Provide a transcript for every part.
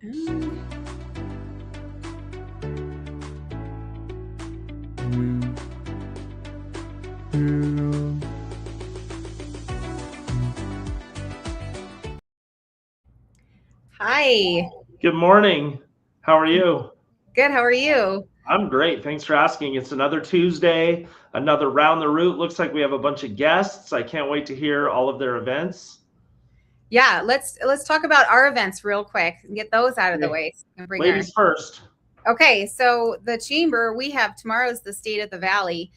Hi. Good morning. How are you? Good. How are you? I'm great. Thanks for asking. It's another Tuesday, another Round the Route. Looks like we have a bunch of guests. I can't wait to hear all of their events. Yeah, let's talk about our events real quick and get those out of the Okay. way. So we can bring Ladies first. Okay, so the chamber we have tomorrow's the State of the Valley.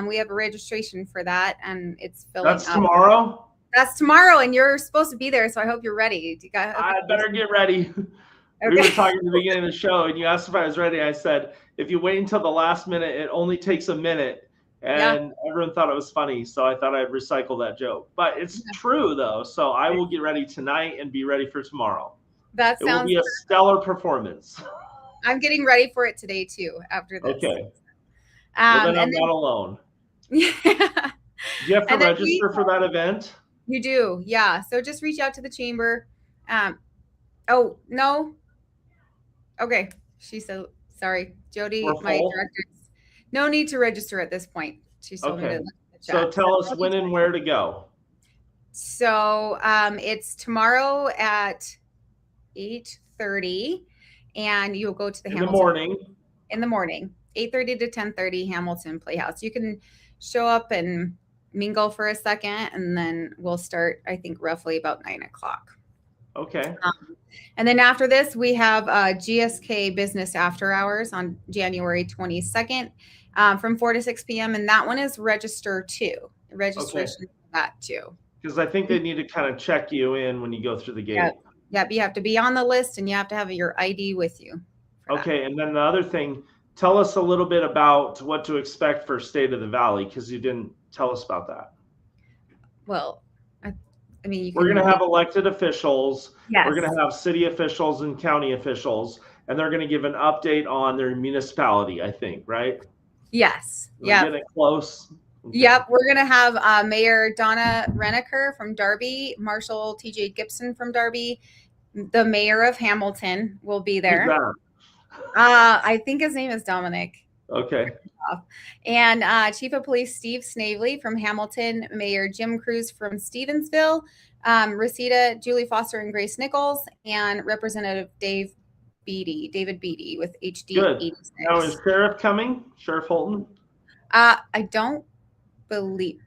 We have a registration for that, and it's filling That's up. tomorrow? That's tomorrow, and you're supposed to be there, so I hope you're ready. I better get ready. We were talking at the beginning of the show, and you asked if I was ready. I said, if you wait until the last minute, it only takes a minute. And everyone thought it was funny, so I thought I'd recycle that joke. But it's true, though, so I will get ready tonight and be ready for tomorrow. That It will sounds be a stellar performance. I'm getting ready for it today, too, after this. Okay. Well, then I'm not alone. Yeah. Do you have to register for that event? You do, yeah. So just reach out to the chamber. Oh, no. Okay. She said, sorry, Jody, my director. No need to register at this point. She told me to look at the chat. So tell us when and where to go. So it's tomorrow at 8:30, and you'll go to the Hamilton. In the morning, 8:30 to 10:30, Hamilton Playhouse. You can show up and mingle for a second, and then we'll start, I think, roughly about 9 o'clock. Okay. And then after this, we have GSK Business After Hours on January 22nd from 4 to 6 p.m. And that one is register too. Registration for that too. Because I think they need to kind of check you in when you go through the gate. Yep. You have to be on the list, and you have to have your ID with you. Okay. And then the other thing, tell us a little bit about what to expect for State of the Valley, because you didn't tell us about that. Well, I mean, we're going to have elected officials. Yes. We're going to have city officials and county officials, and they're going to give an update on their municipality, I think, right? Yes. Yeah. Getting close. Okay. Yep. We're going to have Mayor Donna Reneker from Darby, Marshall T.J. Gibson from Darby. The mayor of Hamilton will be there. Who's that? I think his name is Dominic. Okay. And Chief of Police Steve Snavely from Hamilton, Mayor Jim Cruz from Stevensville, Rosita, Julie Foster, and Grace Nichols, and Representative David Beatty with HD. Good. 86. Now, is Sheriff coming? Sheriff Holton? I don't believe.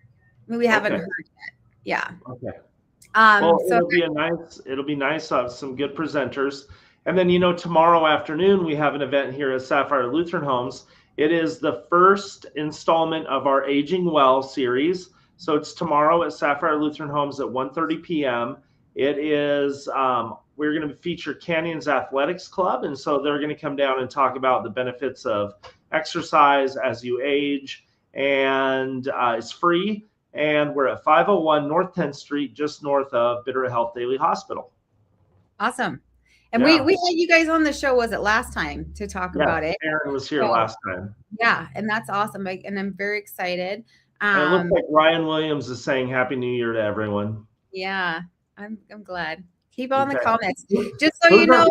We haven't heard yet. Yeah. Okay. Well, it'll be nice to have some good presenters. And then, tomorrow afternoon, we have an event here at Sapphire Lutheran Homes. It is the first installment of our Aging Well series. So it's tomorrow at Sapphire Lutheran Homes at 1:30 p.m. It is, we're going to feature Canyons Athletics Club. And so they're going to come down and talk about the benefits of exercise as you age. And it's free. And we're at 501 North 10th Street, just north of Bitterroot Health Daily Hospital. Awesome. And we had you guys on the show, was it last time, to talk about it? Aaron was here last time. Yeah, and that's awesome. And I'm very excited. And it looks like Ryan Williams is saying Happy New Year to everyone. Yeah, I'm glad. Keep on the comments. Just so you know.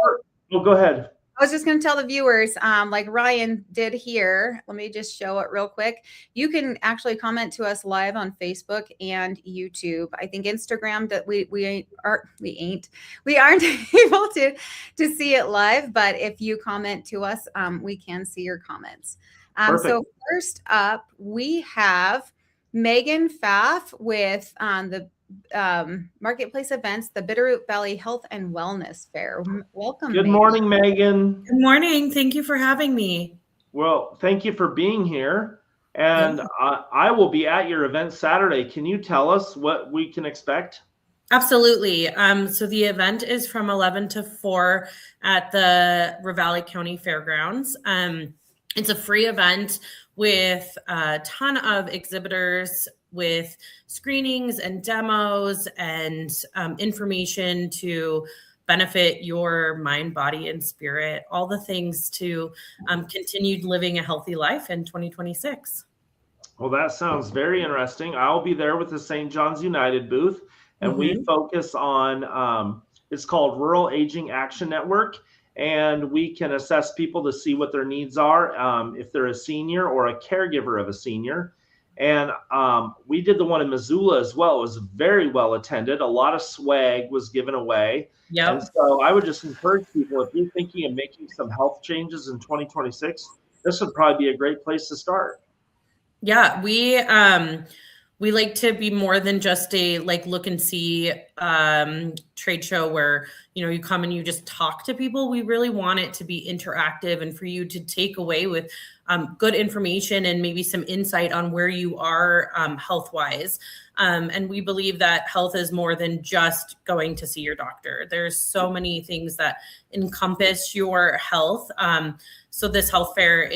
Oh, go ahead. I was just going to tell the viewers, like Ryan did here. Let me just show it real quick. You can actually comment to us live on Facebook and YouTube. I think Instagram that we aren't able to see it live, but if you comment to us, we can see your comments. So first up, we have Megan Pfaff with the Marketplace Events, the Bitterroot Valley Health and Wellness Fair. Welcome. Good morning, Megan. Good morning. Thank you for having me. Well, thank you for being here. And I will be at your event Saturday. Can you tell us what we can expect? Absolutely. So the event is from 11 to 4 at the Ravalli County Fairgrounds. It's a free event with a ton of exhibitors with screenings and demos and information to benefit your mind, body, and spirit, all the things to continue living a healthy life in 2026. Well, that sounds very interesting. I'll be there with the St. John's United booth, and we focus on, it's called Rural Aging Action Network. and we can assess people to see what their needs are, if they're a senior or a caregiver of a senior. And we did the one in Missoula as well. It was very well attended. A lot of swag was given away. Yep. And so I would just encourage people, if you're thinking of making some health changes in 2026, this would probably be a great place to start. Yeah, we like to be more than just a look and see trade show where you come and you just talk to people. We really want it to be interactive and for you to take away with good information and maybe some insight on where you are health wise. And we believe that health is more than just going to see your doctor. There's so many things that encompass your health. So this health fair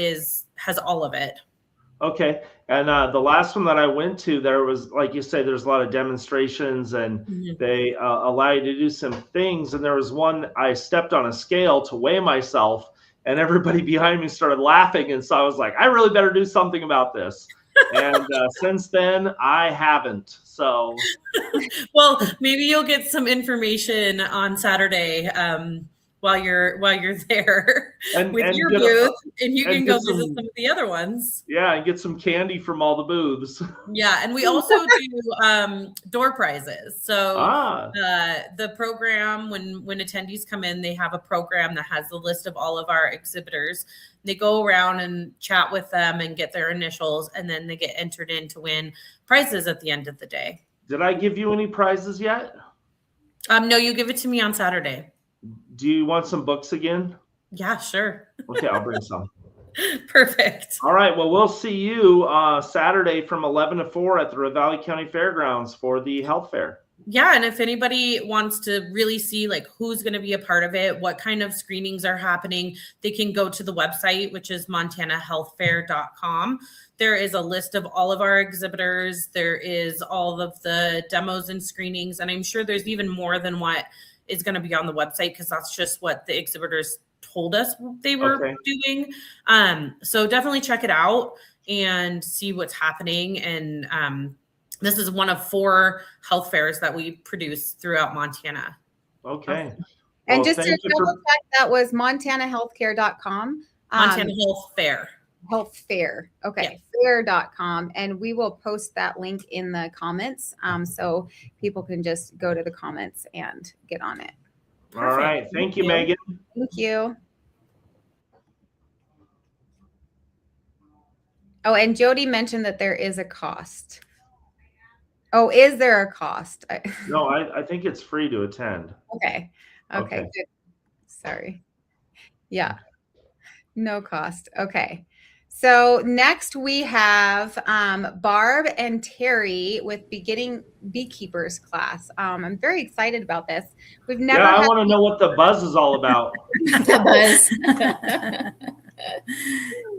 has all of it. Okay. And the last one that I went to, there was, like you say, there's a lot of demonstrations and they allow you to do some things. And there was one, I stepped on a scale to weigh myself and everybody behind me started laughing. And so I was like, I really better do something about this. And since then, I haven't. So, well, maybe you'll get some information on Saturday while you're there with your booth, and you can go visit some of the other ones. Yeah, and get some candy from all the booths. Yeah, and we also do door prizes. So the program, when attendees come in, they have a program that has the list of all of our exhibitors. They go around and chat with them and get their initials, and then they get entered in to win prizes at the end of the day. Did I give you any prizes yet? No, you give it to me on Saturday. Do you want some books again? Yeah, sure. Okay, I'll bring some. Perfect. All right. Well, we'll see you Saturday from 11 to 4 at the Ravalli County Fairgrounds for the health fair. Yeah, and if anybody wants to really see who's going to be a part of it, what kind of screenings are happening, they can go to the website, which is montanahealthfair.com. There is a list of all of our exhibitors. There is all of the demos and screenings, and I'm sure there's even more than what is going to be on the website because that's just what the exhibitors told us they were doing. So definitely check it out and see what's happening. And this is one of 4 health fairs that we produce throughout Montana. Okay. And just to double check, that was montanahealthcare.com. Montana Health Fair. Health Fair. Okay. Yes. Fair.com. And we will post that link in the comments. So people can just go to the comments and get on it. All right. Thank you, Megan. Thank you. Oh, and Jody mentioned that there is a cost. Oh, is there a cost? No, I think it's free to attend. Okay. Good. Sorry. Yeah. No cost. Okay. So next we have Barb and Terry with beginning beekeepers class. I'm very excited about this. We've never. Yeah, I want to know what the buzz is all about. The buzz.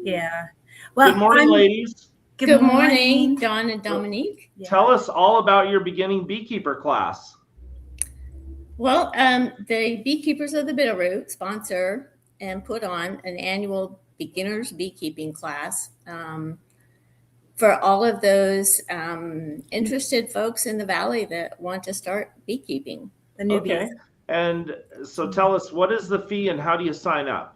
Yeah. Well, good morning, ladies. Good morning, Dawn and Dominic. Yeah. Tell us all about your beginning beekeeper class. Well, the Beekeepers of the Bitterroot sponsor and put on an annual beginners beekeeping class for all of those interested folks in the valley that want to start beekeeping, the newbies. Okay. And so tell us, what is the fee and how do you sign up?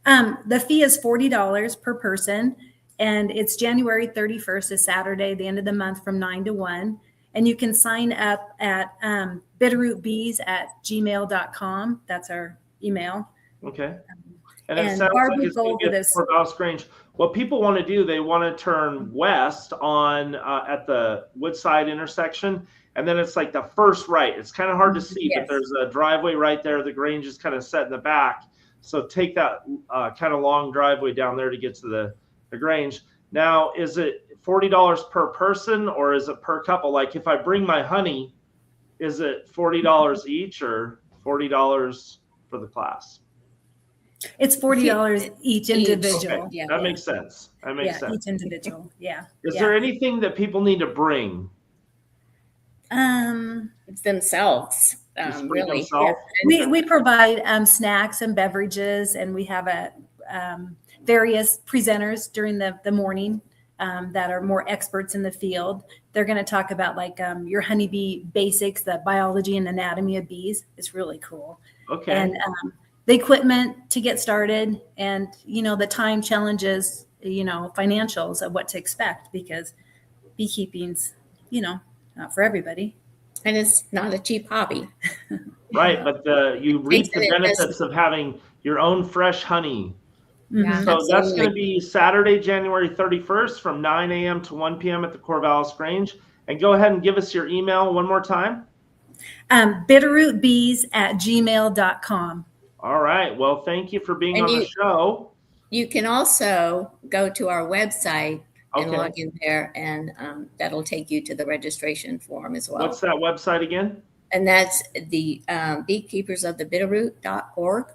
The fee is $40 per person, and it's January 31st, is Saturday, the end of the month, from 9 to 1. And you can sign up at bitterrootbees@gmail.com. That's our email. Okay. And it sounds Barb like it's going to be for Mouse Grange. What people want to do, they want to turn west on at the Woodside intersection, and then it's like the first right. It's kind of hard to see, but there's a driveway right there. The Grange is kind of set in the back. So take that kind of long driveway down there to get to the Grange. Now, is it $40 per person or is it per couple? Like if I bring my honey, is it $40 each or $40 for the class? It's $40 each individual. Okay. Yeah, that makes sense. That makes sense. Each individual. Yeah. Is there anything that people need to bring? It's themselves. Really. Themselves? Yeah. We provide snacks and beverages, and we have various presenters during the morning that are more experts in the field. They're going to talk about your honeybee basics, the biology and anatomy of bees. It's really cool. Okay. And the equipment to get started, and the time challenges, financials of what to expect, because beekeeping's not for everybody, and it's not a cheap hobby. Right, but you reap the benefits of having your own fresh honey. Yeah, so that's going to be Saturday, January 31st from 9 a.m. to 1 p.m. at the Corvallis Grange. And go ahead and give us your email one more time. bitterrootbees@gmail.com. All right. Well, thank you for being on the show. You can also go to our website and log in there, and that'll take you to the registration form as well. What's that website again? And that's the beekeepersofthebitterroot.org.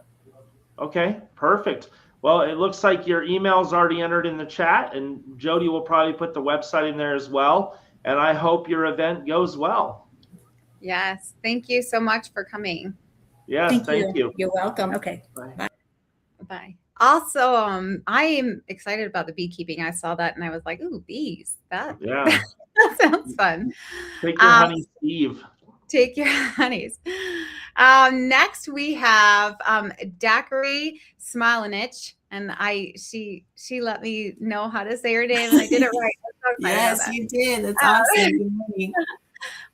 Okay, perfect. Well, it looks like your email's already entered in the chat, and Jody will probably put the website in there as well. And I hope your event goes well. Yes. Thank you so much for coming. Yes, thank you. You're welcome. Okay. Bye. Bye. Also, I am excited about the beekeeping. I saw that and I was like, ooh, bees. That sounds fun. Take your honey, Steve. Take your honeys. Next we have Daiquiri Smilinich, and she let me know how to say her name, and I did it right. Yes, you did. That's awesome. Good morning.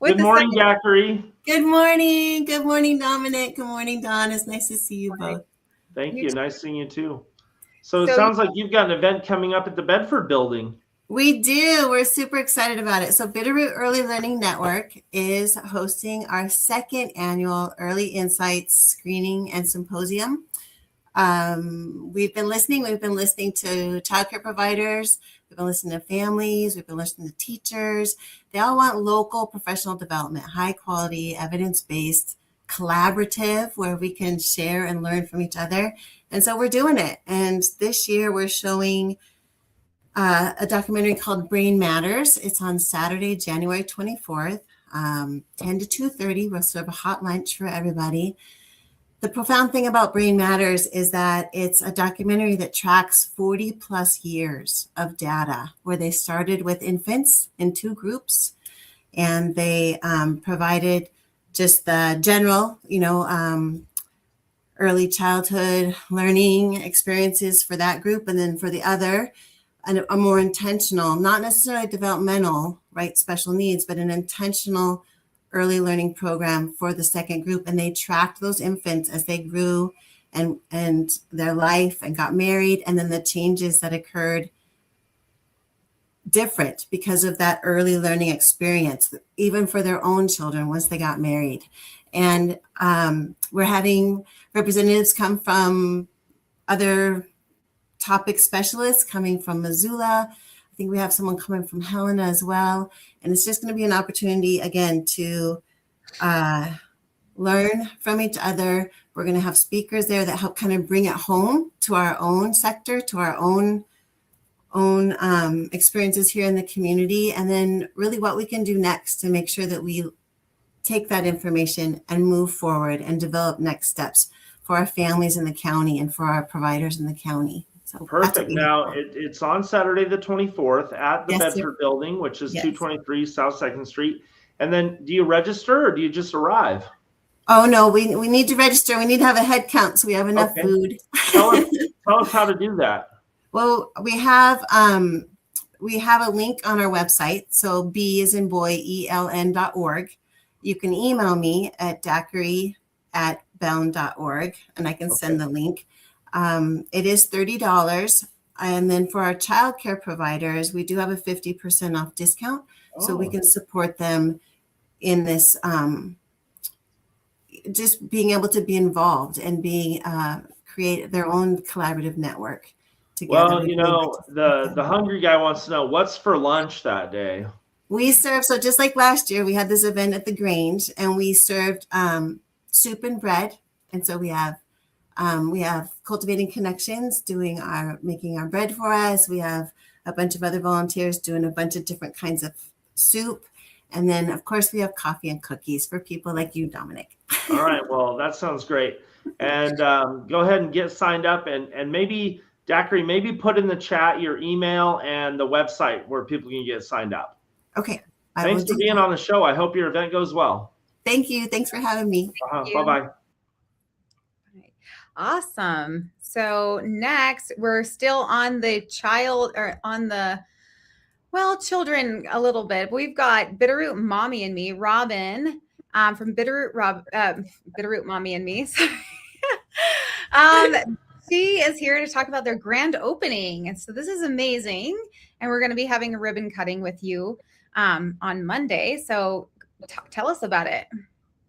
Good morning, Daiquiri. Good morning. Good morning, Dominic. Good morning, Dawn. It's nice to see you both. Thank you. Nice seeing you too. So it sounds like you've got an event coming up at the Bedford building. We do. We're super excited about it. So Bitterroot Early Learning Network is hosting our second annual Early Insights Screening and Symposium. We've been listening to childcare providers. We've been listening to families. We've been listening to teachers. They all want local professional development, high quality, evidence-based, collaborative, where we can share and learn from each other. And so we're doing it. And this year we're showing a documentary called Brain Matters. It's on Saturday, January 24th, 10 to 2:30. We'll serve a hot lunch for everybody. The profound thing about Brain Matters is that it's a documentary that tracks 40 plus years of data, where they started with infants in 2 groups, and they provided just the general, early childhood learning experiences for that group, and then for the other, a more intentional, not necessarily developmental, right, special needs, but an intentional early learning program for the second group. And they tracked those infants as they grew and their life and got married, and then the changes that occurred different because of that early learning experience, even for their own children once they got married. And we're having representatives come from other topic specialists coming from Missoula. I think we have someone coming from Helena as well. And it's just going to be an opportunity, again, to learn from each other. We're going to have speakers there that help kind of bring it home to our own sector, to our own experiences here in the community. And then really what we can do next to make sure that we take that information and move forward and develop next steps for our families in the county and for our providers in the county. So perfect. Now it's on Saturday the 24th at the Bedford building, which is 223 South 2nd Street. And then do you register or do you just arrive? Oh no, we need to register. We need to have a head count so we have enough food. Tell us how to do that. Well, we have a link on our website. So B as in boy, ELN.org. You can email me at daiquiri@bound.org and I can send the link. It is $30. And then for our childcare providers, we do have a 50% off discount. So we can support them in this, just being able to be involved and create their own collaborative network together. Well, the hungry guy wants to know what's for lunch that day. We serve, so just like last year, we had this event at the Grange and we served soup and bread. And so we have Cultivating Connections making our bread for us. We have a bunch of other volunteers doing a bunch of different kinds of soup. And then, of course, we have coffee and cookies for people like you, Dominic. All right. Well, that sounds great. And go ahead and get signed up. And maybe, Daiquiri, put in the chat your email and the website where people can get signed up. Okay. Thanks for being on the show. I hope your event goes well. Thank you. Thanks for having me. Bye-bye. Awesome. So next, we're still on the children a little bit. We've got Bitterroot Mommy and Me, Robin, from Bitterroot Mommy and Me. She is here to talk about their grand opening. And so this is amazing. And we're going to be having a ribbon cutting with you on Monday. So tell us about it.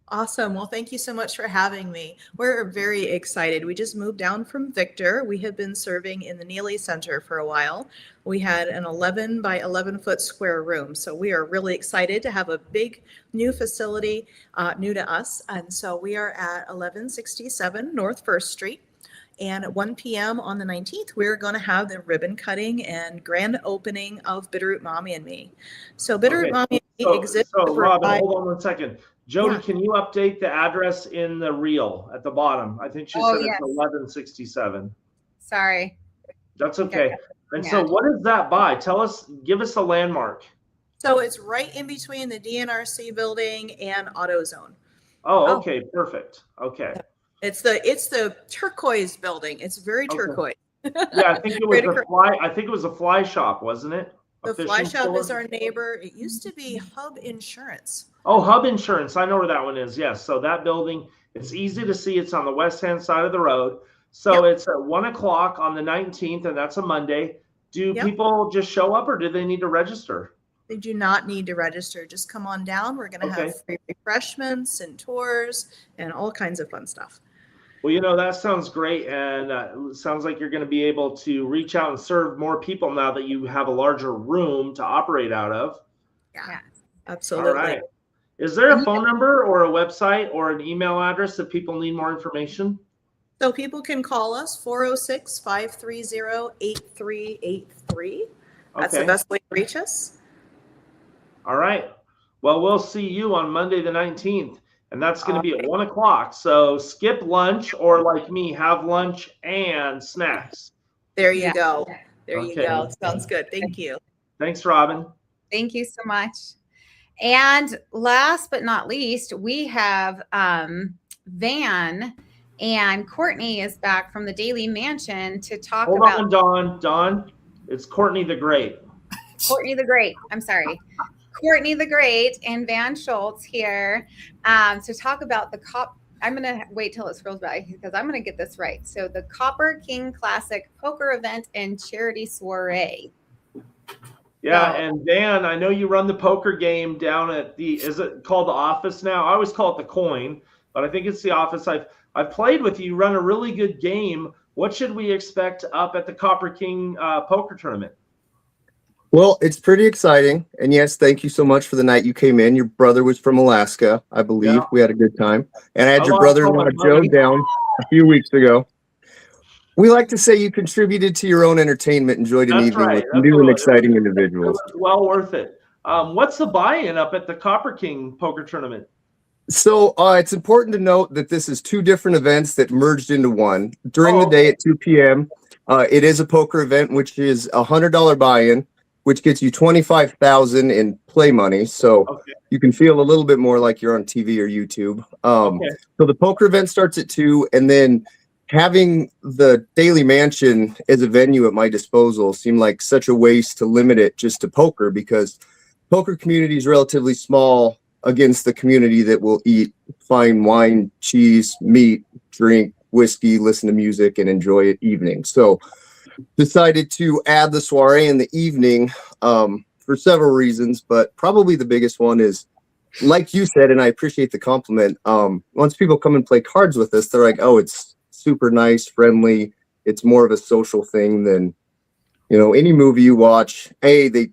Awesome. Well, thank you so much for having me. We're very excited. We just moved down from Victor. We have been serving in the Neely Center for a while. We had an 11 by 11 foot square room. So we are really excited to have a big new facility new to us. And so we are at 1167 North 1st Street. And at 1 p.m. on the 19th, we're going to have the ribbon cutting and grand opening of Bitterroot Mommy and Me. So Bitterroot Mommy and Me exists. So Robin, hold on 1 second. Jody, can you update the address in the reel at the bottom? I think she said it's 1167. Sorry. That's okay. And so what is that by? Give us a landmark. So it's right in between the DNRC building and AutoZone. Oh, okay. Perfect. Okay. It's the turquoise building. It's very turquoise. Yeah, I think it was a fly shop, wasn't it? The fly shop is our neighbor. It used to be Hub Insurance. Oh, Hub Insurance. I know where that one is. Yes. So that building, it's easy to see. It's on the west-hand side of the road. So it's at 1 o'clock on the 19th, and that's a Monday. Do people just show up, or do they need to register? They do not need to register. Just come on down. We're going to have free refreshments and tours and all kinds of fun stuff. Well, that sounds great, and it sounds like you're going to be able to reach out and serve more people now that you have a larger room to operate out of. Yeah, absolutely. All right. Is there a phone number or a website or an email address if people need more information? So people can call us, 406-530-8383. That's the best way to reach us. All right. Well, we'll see you on Monday the 19th. And that's going to be at 1 o'clock. So skip lunch, or like me, have lunch and snacks. There you go. There you go. Sounds good. Thank you. Thanks, Robin. Thank you so much. And last but not least, we have Van, and Courtney is back from the Daily Mansion to talk about. Hold on, Dawn. It's Courtney the Great. Courtney the Great. I'm sorry. Courtney the Great and Van Schultz here to talk about I'm going to wait till it scrolls by because I'm going to get this right. So the Copper King Classic Poker Event and Charity Soiree. Yeah, and Van, I know you run the poker game down at is it called the Office now? I always call it the Coin, but I think it's the Office. I've played with you, run a really good game. What should we expect up at the Copper King poker tournament? Well, it's pretty exciting. And yes, thank you so much for the night you came in. Your brother was from Alaska, I believe. Yeah. We had a good time. And I had your brother-in-law Joe down a few weeks ago. We like to say you contributed to your own entertainment, enjoyed an evening with new and exciting individuals. Well worth it. What's the buy-in up at the Copper King poker tournament? So it's important to note that this is two different events that merged into one. During the day at 2 p.m., it is a poker event, which is a $100 buy-in, which gets you $25,000 in play money. So you can feel a little bit more like you're on TV or YouTube. So the poker event starts at 2, and then having the Daily Mansion as a venue at my disposal seemed like such a waste to limit it just to poker, because poker community is relatively small against the community that will eat fine wine, cheese, meat, drink, whiskey, listen to music, and enjoy it evening. So decided to add the soiree in the evening for several reasons, but probably the biggest one is, like you said, and I appreciate the compliment, once people come and play cards with us, they're like, oh, it's super nice, friendly. It's more of a social thing than, any movie you watch. They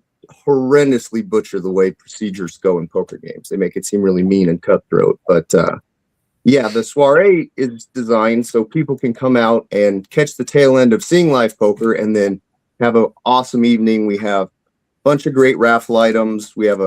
horrendously butcher the way procedures go in poker games. They make it seem really mean and cutthroat. But the soiree is designed so people can come out and catch the tail end of seeing live poker and then have an awesome evening. We have a bunch of great raffle items. We have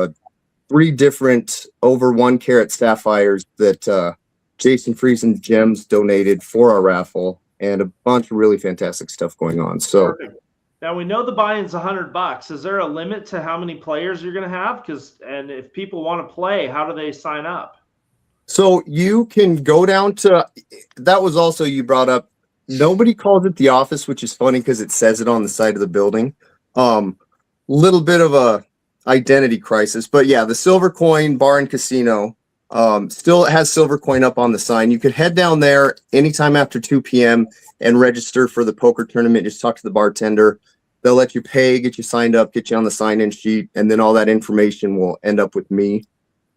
3 different over 1 carat sapphires that Jason Friesen Gems donated for our raffle, and a bunch of really fantastic stuff going on. So perfect. Now we know the buy-in's $100. Is there a limit to how many players you're going to have? And if people want to play, how do they sign up? So you can go down to, that was also, you brought up, nobody calls it the office, which is funny because it says it on the side of the building. Little bit of a identity crisis, but yeah, the Silver Coin Bar and Casino still has Silver Coin up on the sign. You could head down there anytime after 2 p.m. and register for the poker tournament. Just talk to the bartender. They'll let you pay, get you signed up, get you on the sign-in sheet, and then all that information will end up with me.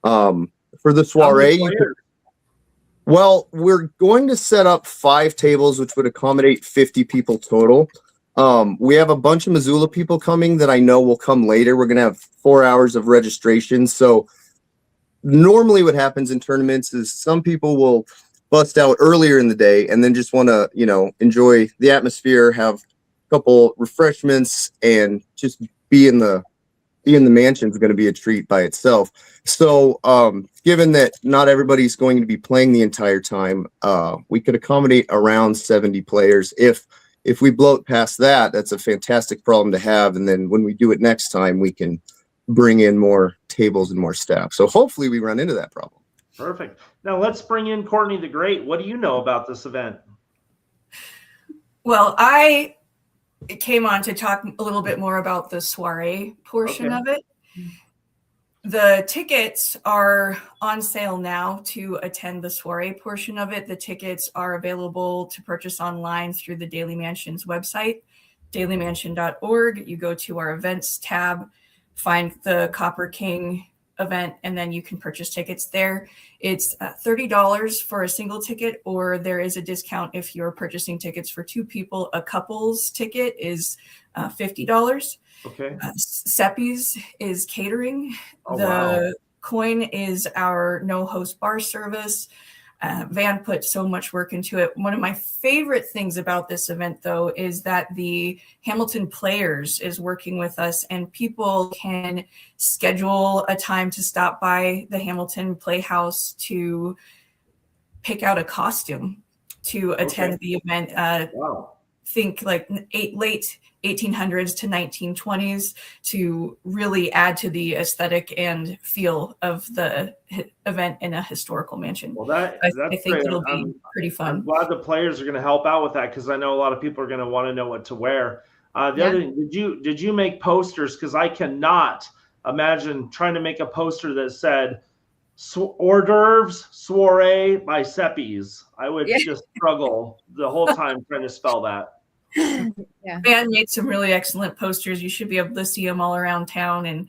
For the soiree, well, we're going to set up 5 tables, which would accommodate 50 people total. We have a bunch of Missoula people coming that I know will come later. We're going to have 4 hours of registration. So normally what happens in tournaments is some people will bust out earlier in the day and then just want to, enjoy the atmosphere, have a couple refreshments, and just be in the mansion is going to be a treat by itself. So given that not everybody's going to be playing the entire time, we could accommodate around 70 players. If we blow it past that, that's a fantastic problem to have. And then when we do it next time, we can bring in more tables and more staff. So hopefully we run into that problem. Perfect. Now let's bring in Courtney the Great. What do you know about this event? Well, I came on to talk a little bit more about the soiree portion of it. The tickets are on sale now to attend the soiree portion of it. The tickets are available to purchase online through the Daily Mansion's website, dailymansion.org. You go to our events tab, find the Copper King event, and then you can purchase tickets there. It's $30 for a single ticket, or there is a discount if you're purchasing tickets for 2 people. A couple's ticket is $50. Okay. Seppi's is catering. Wow. Coin is our no host bar service. Van put so much work into it. One of my favorite things about this event, though, is that the Hamilton Players is working with us, and people can schedule a time to stop by the Hamilton Playhouse to pick out a costume to attend the event. Wow. Think like late 1800s to 1920s to really add to the aesthetic and feel of the event in a historical mansion. Well, that's I think great. it'll be pretty fun. I'm glad the players are going to help out with that, because I know a lot of people are going to want to know what to wear. The other thing, did you make posters? Because I cannot imagine trying to make a poster that said hors d'oeuvres soiree by Seppi's. I would just struggle the whole time trying to spell that. Van made some really excellent posters. You should be able to see them all around town. And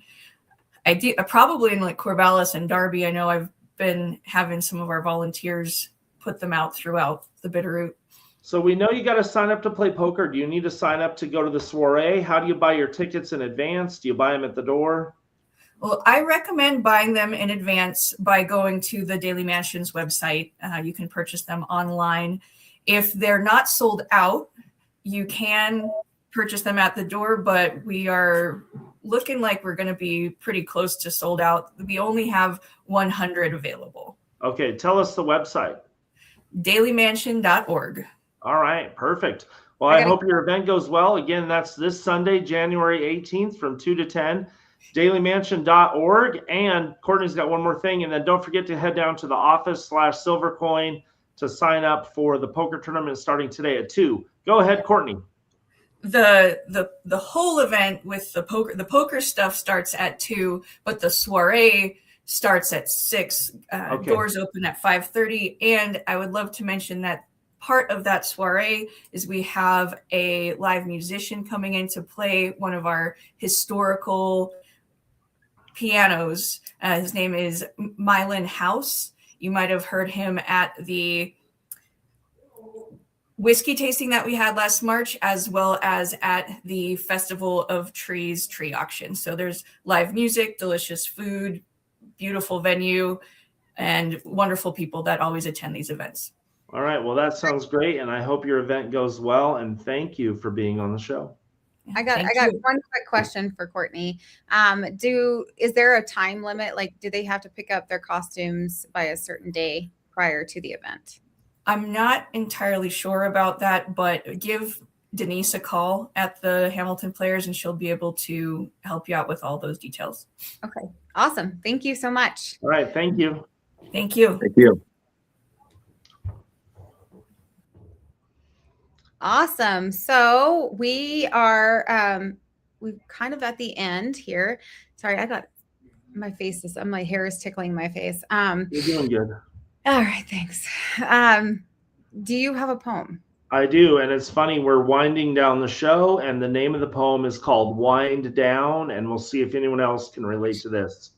I do probably in like Corvallis and Darby. I know I've been having some of our volunteers put them out throughout the Bitterroot. So we know you got to sign up to play poker. Do you need to sign up to go to the soiree? How do you buy your tickets in advance? Do you buy them at the door? Well, I recommend buying them in advance by going to the Daily Mansion's website. You can purchase them online. If they're not sold out, you can purchase them at the door, but we are looking like we're going to be pretty close to sold out. We only have 100 available. Okay, tell us the website. dailymansion.org. All right, perfect. Well, I hope your event goes well. Again, that's this Sunday, January 18th from 2 to 10, dailymansion.org. And Courtney's got one more thing. And then don't forget to head down to the office/Silvercoin to sign up for the poker tournament starting today at 2. Go ahead, Courtney. The whole event with the poker stuff starts at 2, but the soiree starts at 6. Doors open at 5:30. And I would love to mention that part of that soiree is we have a live musician coming in to play one of our historical pianos. His name is Mylan House. You might have heard him at the whiskey tasting that we had last March, as well as at the Festival of Trees tree auction. So there's live music, delicious food, beautiful venue, and wonderful people that always attend these events. All right. Well, that sounds great. And I hope your event goes well. And thank you for being on the show. I got one quick question for Courtney. Is there a time limit? Like, do they have to pick up their costumes by a certain day prior to the event? I'm not entirely sure about that, but give Denise a call at the Hamilton Players and she'll be able to help you out with all those details. Okay. Awesome. Thank you so much. All right. Thank you. Thank you. Thank you. Awesome. So we are we're kind of at the end here. Sorry, I got my face is my hair is tickling my face. You're doing good. All right, thanks. Do you have a poem? I do, and it's funny, we're winding down the show, and the name of the poem is called Wind Down, and we'll see if anyone else can relate to this.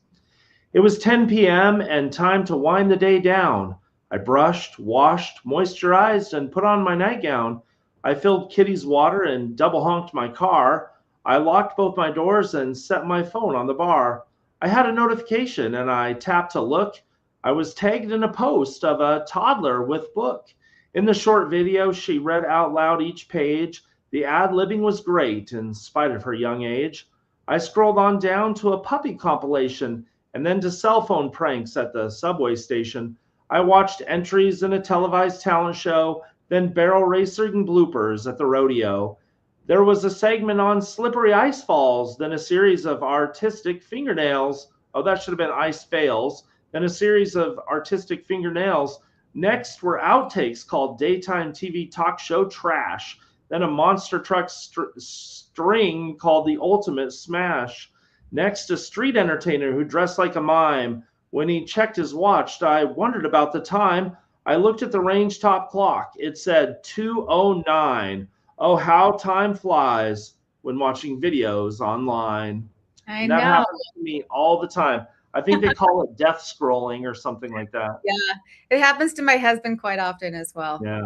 It was 10 p.m. and time to wind the day down. I brushed, washed, moisturized, and put on my nightgown. I filled Kitty's water and double honked my car. I locked both my doors and set my phone on the bar. I had a notification and I tapped to look. I was tagged in a post of a toddler with book. In the short video, she read out loud each page. The ad-libbing was great in spite of her young age. I scrolled on down to a puppy compilation and then to cell phone pranks at the subway station. I watched entries in a televised talent show, then barrel racing bloopers at the rodeo. There was a segment on slippery ice falls, then a series of artistic fingernails. Oh, that should have been ice fails. Then a series of artistic fingernails. Next were outtakes called daytime TV talk show trash. Then a monster truck string called the ultimate smash. Next, a street entertainer who dressed like a mime. When he checked his watch, I wondered about the time. I looked at the range top clock. It said 2:09. Oh, how time flies when watching videos online. I know. That happens to me all the time. I think they call it death scrolling or something like that. Yeah, it happens to my husband quite often as well. Yeah,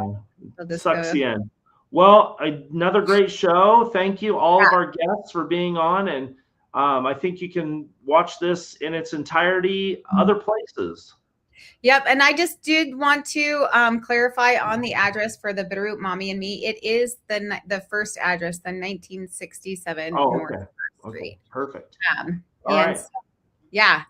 So sucks the end. Well, another great show. Thank you all of our guests for being on, and I think you can watch this in its entirety other places. Yep, and I just did want to clarify on the address for the Bitterroot Mommy and Me. It is the first address, the 1967 North Street. Okay, perfect. All right. So, yeah.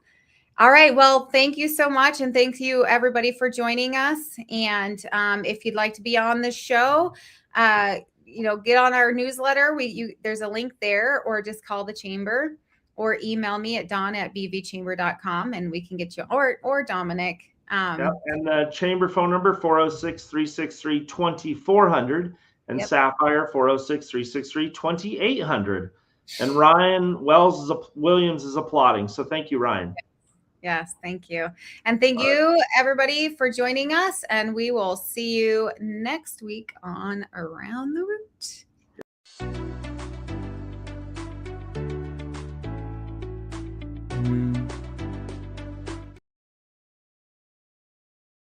All right. Well, thank you so much. And thank you everybody for joining us. And if you'd like to be on the show, get on our newsletter. There's a link there, or just call the chamber or email me at dawn@bvchamber.com and we can get you, or Dominic. Yep. And the chamber phone number, 406-363-2400, and Sapphire, 406-363-2800. And Ryan Williams is applauding. So thank you, Ryan. Yes, thank you. And thank you, everybody, for joining us. And we will see you next week on Around the Root.